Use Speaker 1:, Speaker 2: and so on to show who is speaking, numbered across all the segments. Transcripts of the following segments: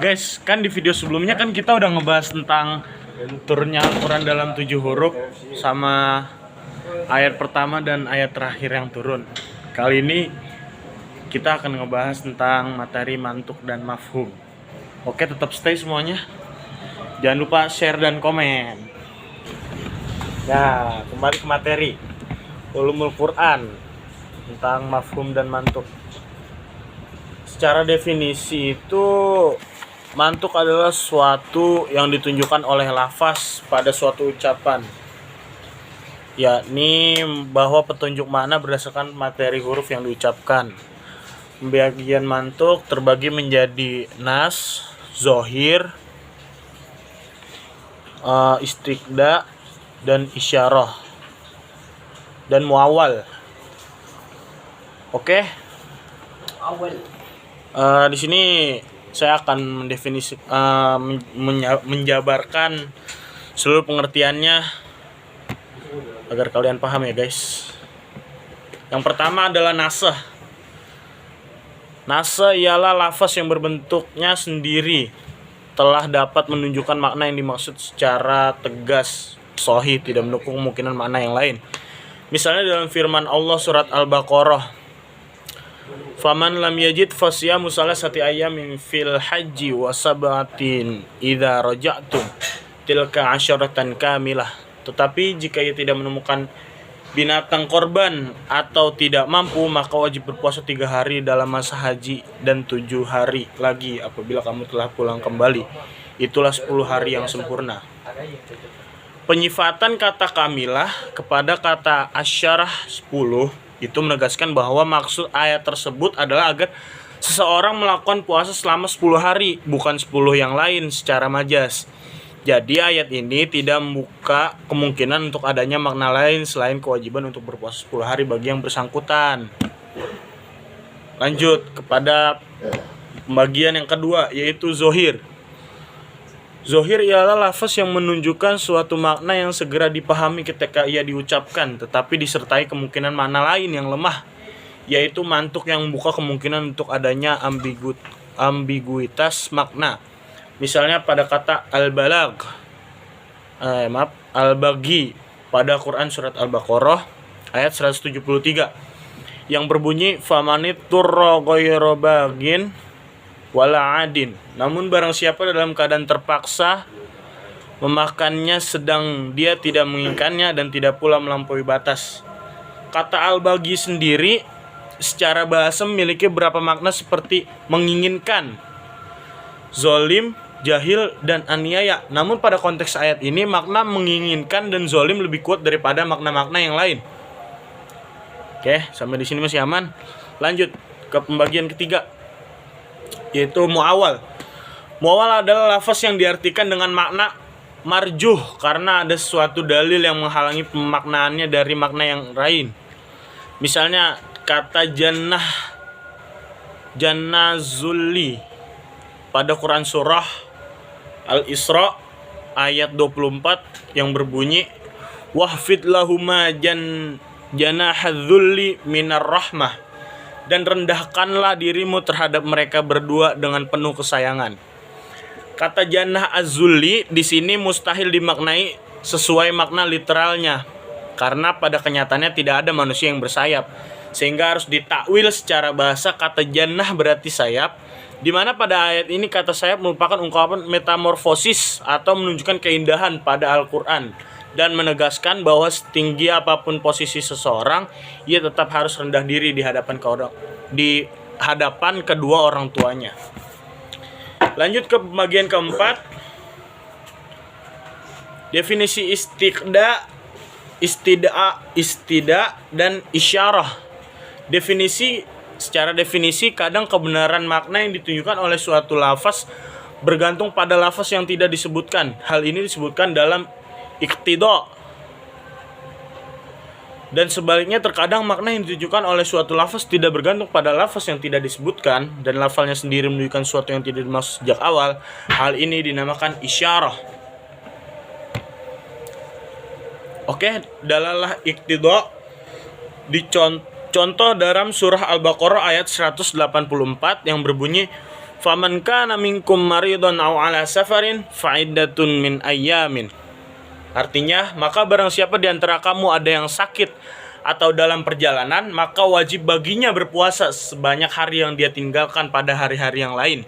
Speaker 1: Guys, kan di video sebelumnya kan kita udah ngebahas tentang turunnya Al-Quran dalam 7 huruf sama ayat pertama dan ayat terakhir yang turun. Kali ini kita akan ngebahas tentang materi mantuk dan mafhum. Oke, tetap stay semuanya. Jangan lupa share dan komen. Ya, kembali ke materi Ulumul Quran tentang mafhum dan mantuk. Secara definisi itu, mantuk adalah suatu yang ditunjukkan oleh lafaz pada suatu ucapan, yakni bahwa petunjuk makna berdasarkan materi huruf yang diucapkan. Pembagian mantuk terbagi menjadi nas, zohir, istiqda, dan isyarah, dan muawal. Oke. Di sini saya akan menjabarkan seluruh pengertiannya agar kalian paham ya guys. Yang pertama adalah nasah. Nasah ialah lafaz yang berbentuknya sendiri telah dapat menunjukkan makna yang dimaksud secara tegas, sahih, tidak mendukung kemungkinan makna yang lain. Misalnya dalam firman Allah surat Al-Baqarah, "Faman lam yajid fasyamu salasati ayyamin fil haji wa sab'atin idza raja'tum tilka 'asyratan kamilah." Tetapi jika ia tidak menemukan binatang korban atau tidak mampu, maka wajib berpuasa 3 hari dalam masa haji dan 7 hari lagi apabila kamu telah pulang kembali. Itulah 10 hari yang sempurna. Penyifatan kata kamilah kepada kata asyarah 10 itu menegaskan bahwa maksud ayat tersebut adalah agar seseorang melakukan puasa selama 10 hari, bukan 10 yang lain secara majas. Jadi ayat ini tidak membuka kemungkinan untuk adanya makna lain selain kewajiban untuk berpuasa 10 hari bagi yang bersangkutan. Lanjut kepada pembagian yang kedua, yaitu zohir. Zohir ialah lafaz yang menunjukkan suatu makna yang segera dipahami ketika ia diucapkan, tetapi disertai kemungkinan makna lain yang lemah, yaitu mantuk yang membuka kemungkinan untuk adanya ambiguitas makna. Misalnya pada kata al-baghi pada Quran surat Al-Baqarah ayat 173 yang berbunyi famanit turra ghayra bagin wala adin. Namun barang siapa dalam keadaan terpaksa memakannya sedang dia tidak menginginkannya dan tidak pula melampaui batas. Kata al-baghi sendiri secara bahasa memiliki beberapa makna seperti menginginkan, zolim, jahil, dan aniaya. Namun pada konteks ayat ini makna menginginkan dan zolim lebih kuat daripada makna-makna yang lain. Oke, sampai di sini masih aman. Lanjut ke pembagian ketiga, yaitu muawal. Muawal adalah lafaz yang diartikan dengan makna marjuh karena ada suatu dalil yang menghalangi pemaknaannya dari makna yang lain. Misalnya kata jannazulli pada Quran surah Al-Isra ayat 24 yang berbunyi wahfid lahuma janahadzulli minar rahmah, dan rendahkanlah dirimu terhadap mereka berdua dengan penuh kesayangan. Kata jannah az-zulli di sini mustahil dimaknai sesuai makna literalnya karena pada kenyataannya tidak ada manusia yang bersayap, sehingga harus ditakwil secara bahasa. Kata jannah berarti sayap, di mana pada ayat ini kata sayap merupakan ungkapan metamorfosis atau menunjukkan keindahan pada Al-Quran dan menegaskan bahwa setinggi apapun posisi seseorang, ia tetap harus rendah diri di hadapan kedua orang tuanya. Lanjut ke bagian keempat, definisi istida dan isyarah. Secara definisi kadang kebenaran makna yang ditunjukkan oleh suatu lafaz bergantung pada lafaz yang tidak disebutkan. Hal ini disebutkan dalam iqtida. Dan sebaliknya terkadang makna yang ditunjukkan oleh suatu lafaz tidak bergantung pada lafaz yang tidak disebutkan dan lafalnya sendiri menunjukkan sesuatu yang tidak dimaksud sejak awal. Hal ini dinamakan isyarah. Oke, dalalah iqtida dicontoh dalam surah Al-Baqarah ayat 184 yang berbunyi Faman kana minkum maridun aw ala safarin fa'iddatun min ayyamin. Artinya, maka barang siapa di antara kamu ada yang sakit atau dalam perjalanan, maka wajib baginya berpuasa sebanyak hari yang dia tinggalkan pada hari-hari yang lain.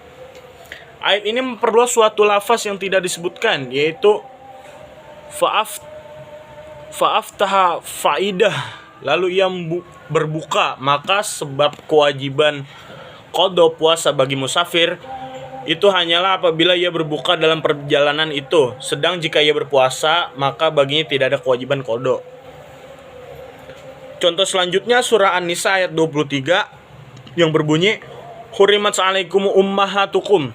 Speaker 1: Ayat ini memperluas suatu lafaz yang tidak disebutkan, yaitu fa'aftaha fa'idah, lalu ia berbuka. Maka sebab kewajiban qada puasa bagi musafir itu hanyalah apabila ia berbuka dalam perjalanan itu. Sedang jika ia berpuasa, maka baginya tidak ada kewajiban qada. Contoh selanjutnya surah An-Nisa ayat 23 yang berbunyi hurimat 'alaikum ummahatukum,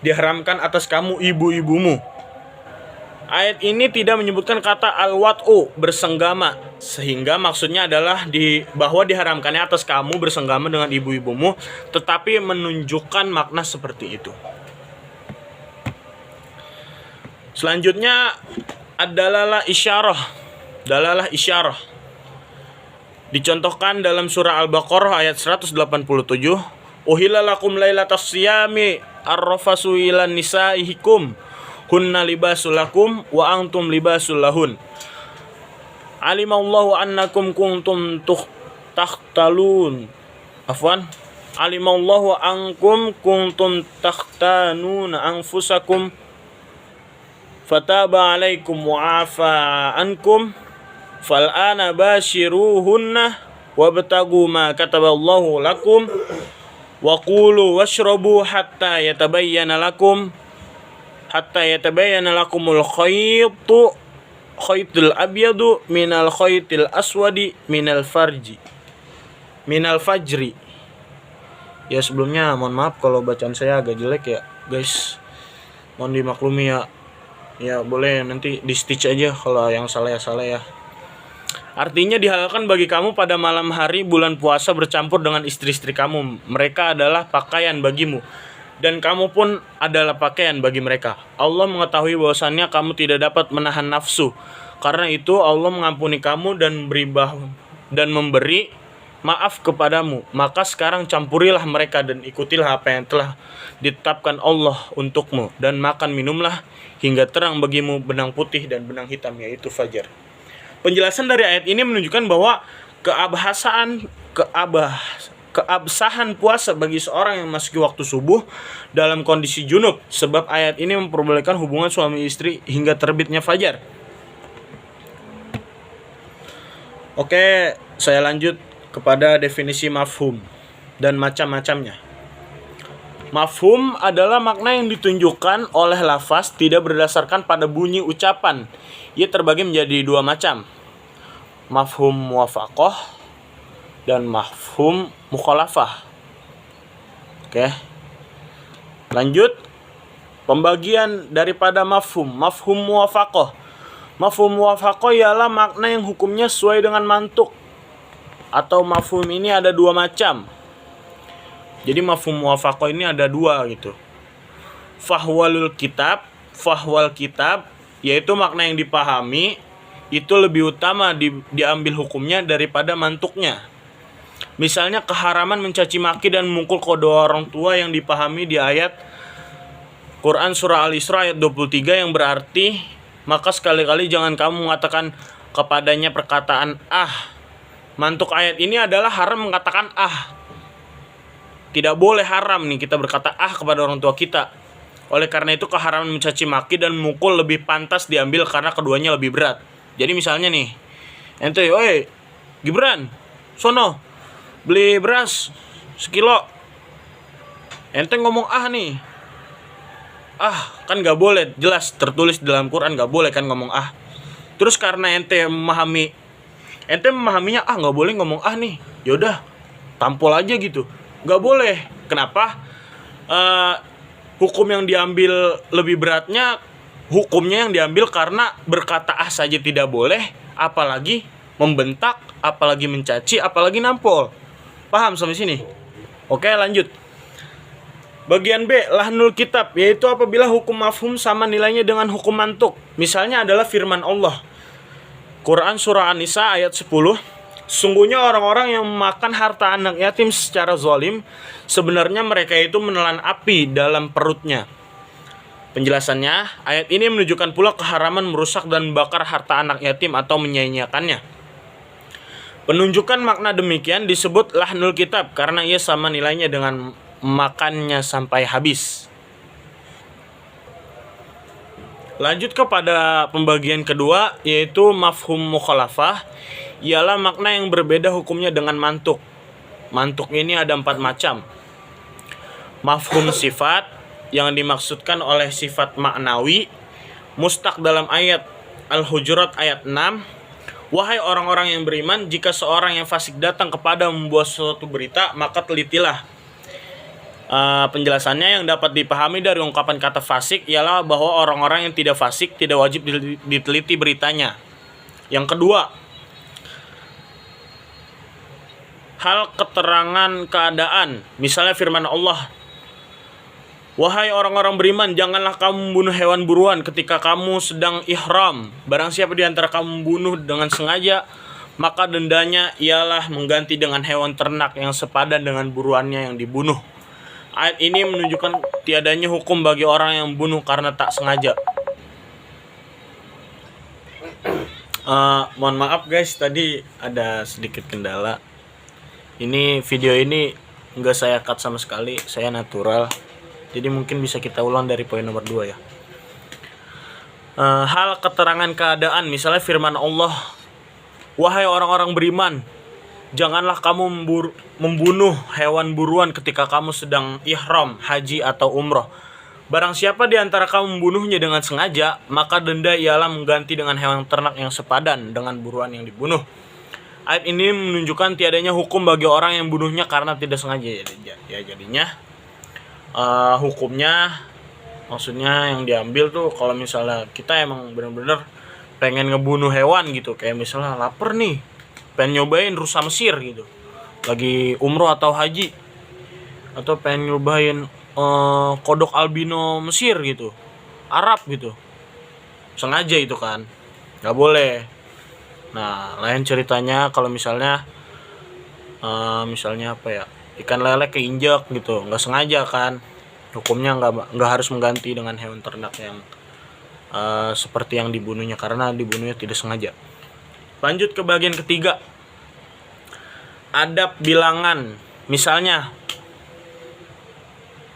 Speaker 1: diharamkan atas kamu ibu-ibumu. Ayat ini tidak menyebutkan kata al-wat'u, bersenggama, sehingga maksudnya adalah bahwa diharamkannya atas kamu bersenggama dengan ibu-ibumu, tetapi menunjukkan makna seperti itu. Selanjutnya adalah dalalah isyarah. Dicontohkan dalam surah Al-Baqarah ayat 187, uhilla lakum lailatas siyami arrafasu ilan nisaihikum hunna libasul lakum wa antum libasul lahun. Alimallahu annakum kuntum takhtalun. Alimallahu ankum kuntum takhtanuna anfusakum fataba alaikum wa afa ankum fal'ana bashiruhunna wabtagu ma kataballahu lakum wa qulu washrabu hatta yatabayyana lakumul khaytul abyadu minal khaytil aswadi minal fajri. Ya, sebelumnya mohon maaf kalau bacaan saya agak jelek ya guys, mohon dimaklumi ya. Ya boleh nanti di stitch aja kalau yang salah ya. Artinya dihalalkan bagi kamu pada malam hari bulan puasa bercampur dengan istri-istri kamu. Mereka adalah pakaian bagimu, dan kamu pun adalah pakaian bagi mereka. Allah mengetahui bahwasannya kamu tidak dapat menahan nafsu. Karena itu Allah mengampuni kamu dan memberi maaf kepadamu. Maka sekarang campurilah mereka dan ikutilah apa yang telah ditetapkan Allah untukmu. Dan makan minumlah hingga terang bagimu benang putih dan benang hitam, yaitu fajar. Penjelasan dari ayat ini menunjukkan bahwa keabsahan puasa bagi seorang yang memasuki waktu subuh dalam kondisi junub, sebab ayat ini memperbolehkan hubungan suami istri hingga terbitnya fajar. Oke, saya lanjut kepada definisi mafhum dan macam-macamnya. Mafhum adalah makna yang ditunjukkan oleh lafaz tidak berdasarkan pada bunyi ucapan. Ia terbagi menjadi dua macam, mafhum muwafaqah dan mafhum mukhalafah. Oke. Lanjut, pembagian daripada mafhum muwafaqah. Mafhum muwafaqah ialah makna yang hukumnya sesuai dengan mantuk. Atau mafhum ini ada dua macam. Jadi mafhum muwafaqah ini ada dua gitu. Fahwal kitab yaitu makna yang dipahami itu lebih utama diambil hukumnya daripada mantuknya. Misalnya keharaman mencaci maki dan memukul kedua orang tua yang dipahami di ayat Quran surah Al-Isra ayat 23 yang berarti maka sekali-kali jangan kamu mengatakan kepadanya perkataan ah. Mantuk ayat ini adalah haram mengatakan ah. Tidak boleh haram nih kita berkata ah kepada orang tua kita. Oleh karena itu keharaman mencaci maki dan memukul lebih pantas diambil karena keduanya lebih berat. Jadi misalnya nih, ente, oi Gibran, sono beli beras sekilo. Ente ngomong ah nih, ah kan gak boleh, jelas tertulis dalam Quran gak boleh kan ngomong ah. Terus karena ente memahaminya ah gak boleh ngomong ah nih, yaudah tampol aja gitu, gak boleh. Kenapa? Hukum yang diambil lebih beratnya, hukumnya yang diambil karena berkata ah saja tidak boleh, apalagi membentak, apalagi mencaci, apalagi nampol. Paham sampai sini? Oke, lanjut. Bagian B, lahnul kitab, yaitu apabila hukum mafhum sama nilainya dengan hukum mantuk. Misalnya adalah firman Allah. Quran surah An-Nisa ayat 10. Sungguhnya orang-orang yang memakan harta anak yatim secara zalim, sebenarnya mereka itu menelan api dalam perutnya. Penjelasannya, ayat ini menunjukkan pula keharaman merusak dan membakar harta anak yatim atau menyia-nyiakannya. Penunjukan makna demikian disebut lahnul kitab karena ia sama nilainya dengan makannya sampai habis. Lanjut kepada pembagian kedua, yaitu mafhum mukhalafah, ialah makna yang berbeda hukumnya dengan mantuk. Mantuk ini ada 4 macam. Mafhum sifat, yang dimaksudkan oleh sifat maknawi, mustaq dalam ayat Al-Hujurat ayat 6. Wahai orang-orang yang beriman, jika seorang yang fasik datang kepada membawa suatu berita, maka telitilah. Penjelasannya yang dapat dipahami dari ungkapan kata fasik ialah bahwa orang-orang yang tidak fasik tidak wajib diteliti beritanya. Yang kedua, hal keterangan keadaan, misalnya firman Allah, wahai orang-orang beriman, janganlah kamu membunuh hewan buruan ketika kamu sedang ihram. Barang siapa di antara kamu membunuh dengan sengaja, maka dendanya ialah mengganti dengan hewan ternak yang sepadan dengan buruannya yang dibunuh. Ayat ini menunjukkan tiadanya hukum bagi orang yang membunuh karena tak sengaja. Mohon maaf guys, tadi ada sedikit kendala. Ini video ini nggak saya cut sama sekali, saya natural. Jadi mungkin bisa kita ulang dari poin nomor 2 ya. Hal keterangan keadaan, misalnya firman Allah, wahai orang-orang beriman, janganlah kamu membunuh hewan buruan ketika kamu sedang ihram, haji atau umroh. Barang siapa di antara kamu membunuhnya dengan sengaja, maka denda ialah mengganti dengan hewan ternak yang sepadan dengan buruan yang dibunuh. Ayat ini menunjukkan tiadanya hukum bagi orang yang membunuhnya karena tidak sengaja. Ya jadinya hukumnya, maksudnya yang diambil tuh kalau misalnya kita emang benar-benar pengen ngebunuh hewan gitu, kayak misalnya lapar nih, pengen nyobain rusa Mesir gitu, lagi umroh atau haji, atau pengen nyobain kodok albino Mesir gitu, Arab gitu, sengaja itu kan nggak boleh. Nah, lain ceritanya kalau misalnya misalnya apa ya, ikan lele keinjak gitu, nggak sengaja kan, hukumnya nggak harus mengganti dengan hewan ternak yang seperti yang dibunuhnya karena dibunuhnya tidak sengaja. Lanjut ke bagian ketiga, adab bilangan. Misalnya,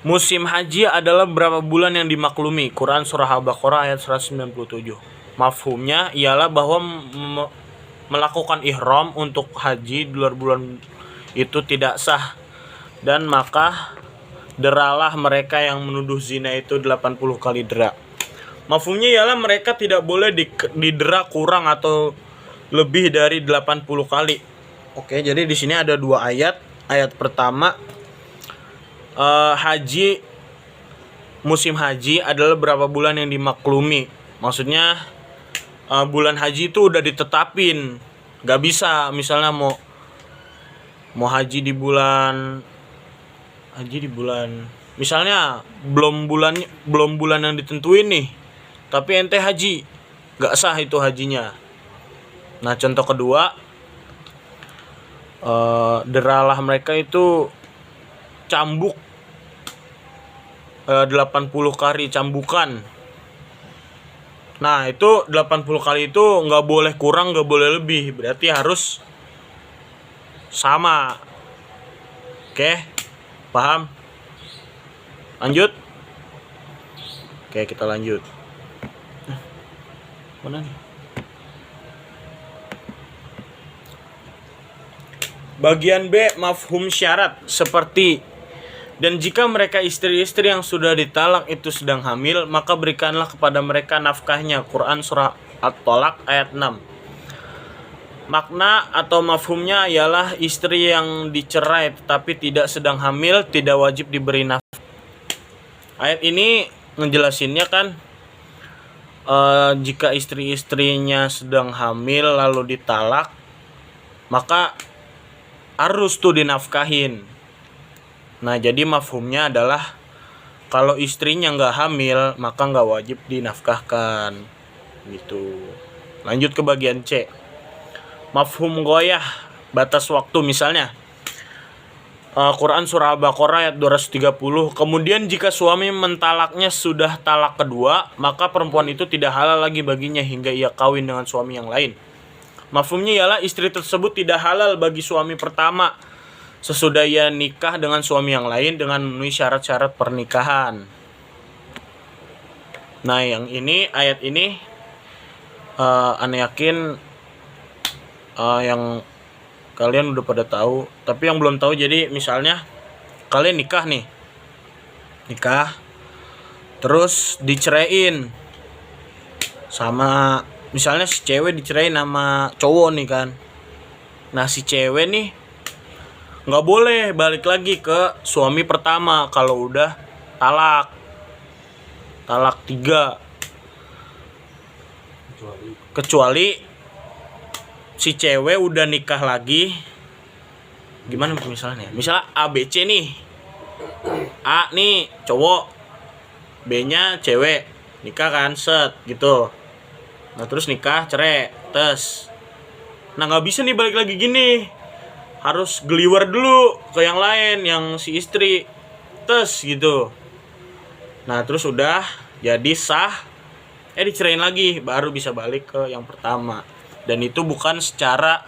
Speaker 1: musim haji adalah berapa bulan yang dimaklumi. Quran Surah Al-Baqarah ayat 197. Mafhumnya ialah bahwa melakukan ihram untuk haji di luar bulan itu tidak sah, dan maka deralah mereka yang menuduh zina itu 80 kali dera. Mafhumnya ialah mereka tidak boleh didera kurang atau lebih dari 80 kali. Oke, jadi di sini ada 2 ayat. Ayat pertama, haji, musim haji adalah berapa bulan yang dimaklumi. Maksudnya bulan haji itu udah ditetapin. Gak bisa misalnya mau haji di bulan misalnya belum bulan yang ditentuin nih, tapi ente haji, gak sah itu hajinya. Nah, contoh kedua, deralah mereka itu cambuk 80 kali cambukan. Nah, itu 80 kali itu nggak boleh kurang, nggak boleh lebih, berarti harus sama. Oke, paham? Lanjut. Oke, kita lanjut. Mana nih? Bagian B, mafhum syarat, seperti, dan jika mereka istri-istri yang sudah ditalak itu sedang hamil, maka berikanlah kepada mereka nafkahnya. Quran Surah At-Tolak ayat 6. Makna atau mafhumnya ialah istri yang dicerai tetapi tidak sedang hamil tidak wajib diberi nafkah. Ayat ini ngejelasinnya kan, jika istri-istrinya sedang hamil lalu ditalak, maka harus tuh dinafkahin. Nah, jadi mafhumnya adalah kalau istrinya nggak hamil maka nggak wajib dinafkahkan gitu. Lanjut ke bagian C, mafhum goyah. batas waktu. Misalnya Quran surah Al-Baqarah ayat 230. Kemudian jika suami mentalaknya sudah talak kedua, maka perempuan itu tidak halal lagi baginya hingga ia kawin dengan suami yang lain. Mafhumnya ialah istri tersebut tidak halal bagi suami pertama sesudah ia nikah dengan suami yang lain dengan memenuhi syarat-syarat pernikahan. Nah, yang ini ayat ini aneh yakin yang kalian udah pada tahu, tapi yang belum tahu, jadi misalnya kalian nikah terus diceraiin sama, misalnya si cewek dicerain sama cowok nih kan. Nah, si cewek nih nggak boleh balik lagi ke suami pertama kalau udah talak 3, kecuali si cewek udah nikah lagi. Gimana misalnya? Misalnya ABC nih. A nih cowok, B-nya cewek, nikah kan, set gitu. Nah, terus nikah, cerai, tes. Nah, nggak bisa nih balik lagi gini. Harus geliwer dulu ke yang lain, yang si istri, tes gitu. Nah, terus udah jadi sah, dicerain lagi, baru bisa balik ke yang pertama. Dan itu bukan secara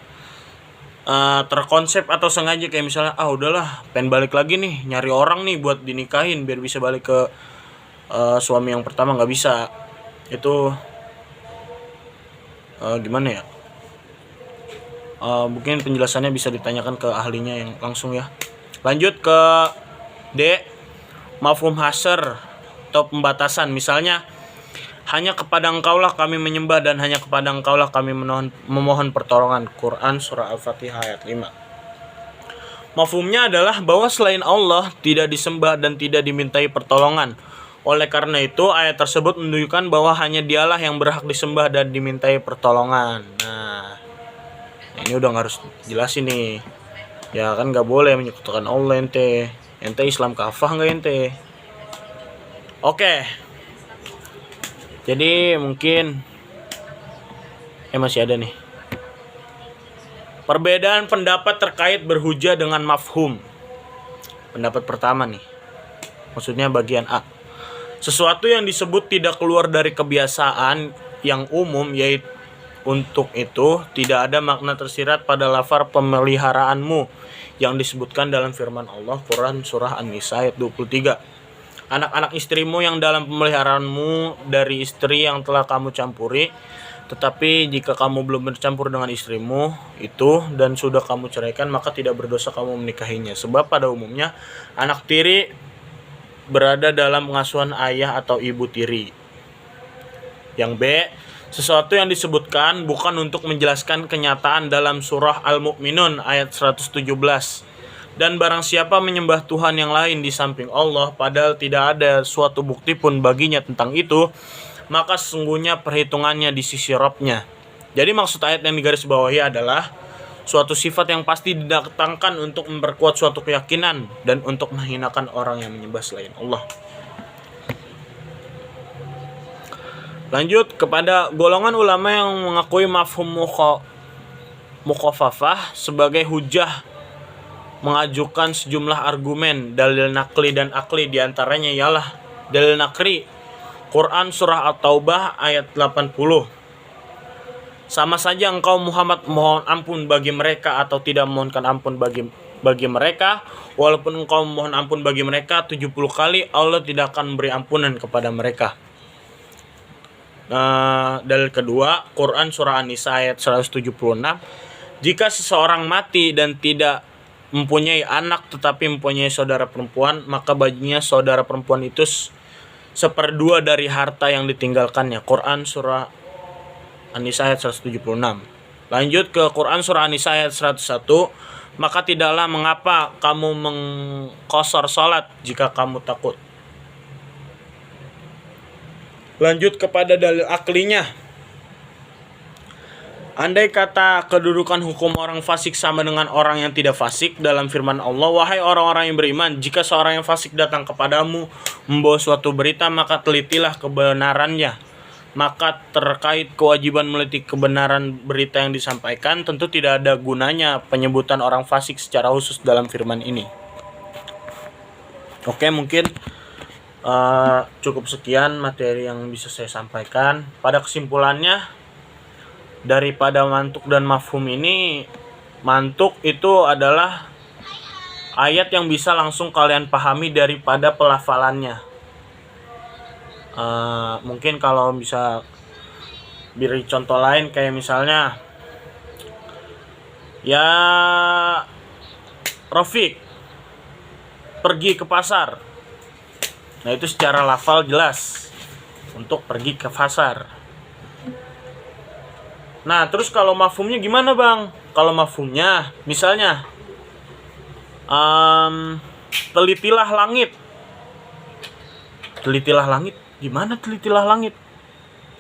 Speaker 1: terkonsep atau sengaja, kayak misalnya udahlah pengen balik lagi nih, nyari orang nih buat dinikahin biar bisa balik ke suami yang pertama. Nggak bisa. Itu gimana ya, mungkin penjelasannya bisa ditanyakan ke ahlinya yang langsung ya. Lanjut ke D, mafhum hasr atau pembatasan. Misalnya hanya kepada Engkaulah kami menyembah dan hanya kepada Engkaulah kami memohon pertolongan. Quran surah Al-Fatihah ayat 5. Mafhumnya adalah bahwa selain Allah tidak disembah dan tidak dimintai pertolongan. Oleh karena itu ayat tersebut menunjukkan bahwa hanya Dialah yang berhak disembah dan dimintai pertolongan. Nah, ini udah harus jelasin nih. Ya kan nggak boleh menyekutukan Allah ente. Ente Islam kafah nggak ente? Oke. Jadi mungkin masih ada nih perbedaan pendapat terkait berhujah dengan mafhum. Pendapat pertama nih, maksudnya bagian A. Sesuatu yang disebut tidak keluar dari kebiasaan yang umum, yaitu untuk itu tidak ada makna tersirat pada lafaz pemeliharaanmu yang disebutkan dalam firman Allah Quran surah An-Nisa ayat 23. Anak-anak istrimu yang dalam pemeliharaanmu dari istri yang telah kamu campuri. Tetapi jika kamu belum bercampur dengan istrimu itu dan sudah kamu ceraikan, maka tidak berdosa kamu menikahinya. Sebab pada umumnya anak tiri berada dalam pengasuhan ayah atau ibu tiri. Yang B, sesuatu yang disebutkan bukan untuk menjelaskan kenyataan dalam surah Al-Mu'minun ayat 117. Dan barang siapa menyembah Tuhan yang lain di samping Allah padahal tidak ada suatu bukti pun baginya tentang itu, maka sesungguhnya perhitungannya di sisi Rabb-nya. Jadi maksud ayat yang digarisbawahi adalah suatu sifat yang pasti didatangkan untuk memperkuat suatu keyakinan dan untuk menghinakan orang yang menyembah selain Allah. Lanjut kepada golongan ulama yang mengakui mafhum mukhafafah sebagai hujah, mengajukan sejumlah argumen dalil nakli dan akli. Diantaranya ialah dalil nakli Quran surah At-Taubah ayat 80. Sama saja engkau Muhammad mohon ampun bagi mereka atau tidak memohonkan ampun bagi mereka, walaupun engkau mohon ampun bagi mereka 70 kali, Allah tidak akan memberi ampunan kepada mereka. Dalil kedua Quran surah An-Nisa ayat 176. Jika seseorang mati dan tidak mempunyai anak tetapi mempunyai saudara perempuan, maka baginya saudara perempuan itu 1/2 dari harta yang ditinggalkannya. Quran surah An-Nisa ayat 176. Lanjut ke Quran surah An-Nisa ayat 101. Maka tidaklah mengapa kamu mengqashar salat jika kamu takut. Lanjut kepada dalil aklinya. Andai kata kedudukan hukum orang fasik sama dengan orang yang tidak fasik dalam firman Allah, wahai orang-orang yang beriman, jika seorang yang fasik datang kepadamu membawa suatu berita, maka telitilah kebenarannya. maka terkait kewajiban meliti kebenaran berita yang disampaikan, tentu tidak ada gunanya penyebutan orang fasik secara khusus dalam firman ini. Oke, mungkin cukup sekian materi yang bisa saya sampaikan. Pada kesimpulannya, daripada mantuk dan mafhum ini, mantuk itu adalah ayat yang bisa langsung kalian pahami daripada pelafalannya. Mungkin kalau bisa beri contoh lain, kayak misalnya ya Rofik pergi ke pasar. Nah, itu secara lafal jelas untuk pergi ke pasar. Nah, terus kalau mafhumnya gimana, Bang? Kalau mafhumnya misalnya telitilah langit. Telitilah langit, gimana telitilah langit?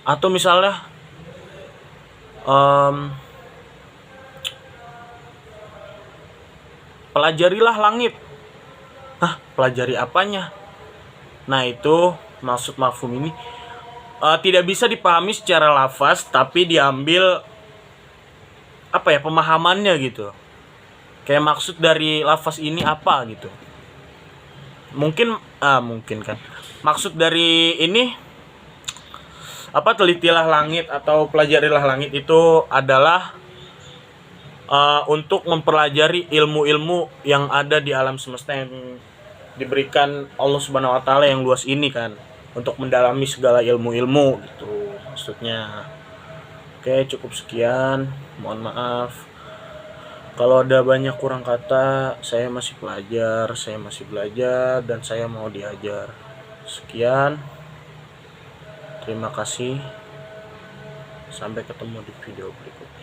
Speaker 1: Atau misalnya pelajarilah langit. Pelajari apanya? Nah, itu maksud mafhum ini tidak bisa dipahami secara lafaz, tapi diambil pemahamannya gitu. Kayak maksud dari lafaz ini apa gitu. Mungkin kan. Maksud dari ini telitilah langit atau pelajarilah langit itu adalah untuk mempelajari ilmu-ilmu yang ada di alam semesta yang diberikan Allah Subhanahu wa taala yang luas ini kan, untuk mendalami segala ilmu-ilmu gitu maksudnya. Oke, cukup sekian. Mohon maaf kalau ada banyak kurang kata. Saya masih belajar dan saya mau diajar. Sekian. Terima kasih. Sampai ketemu di video berikutnya.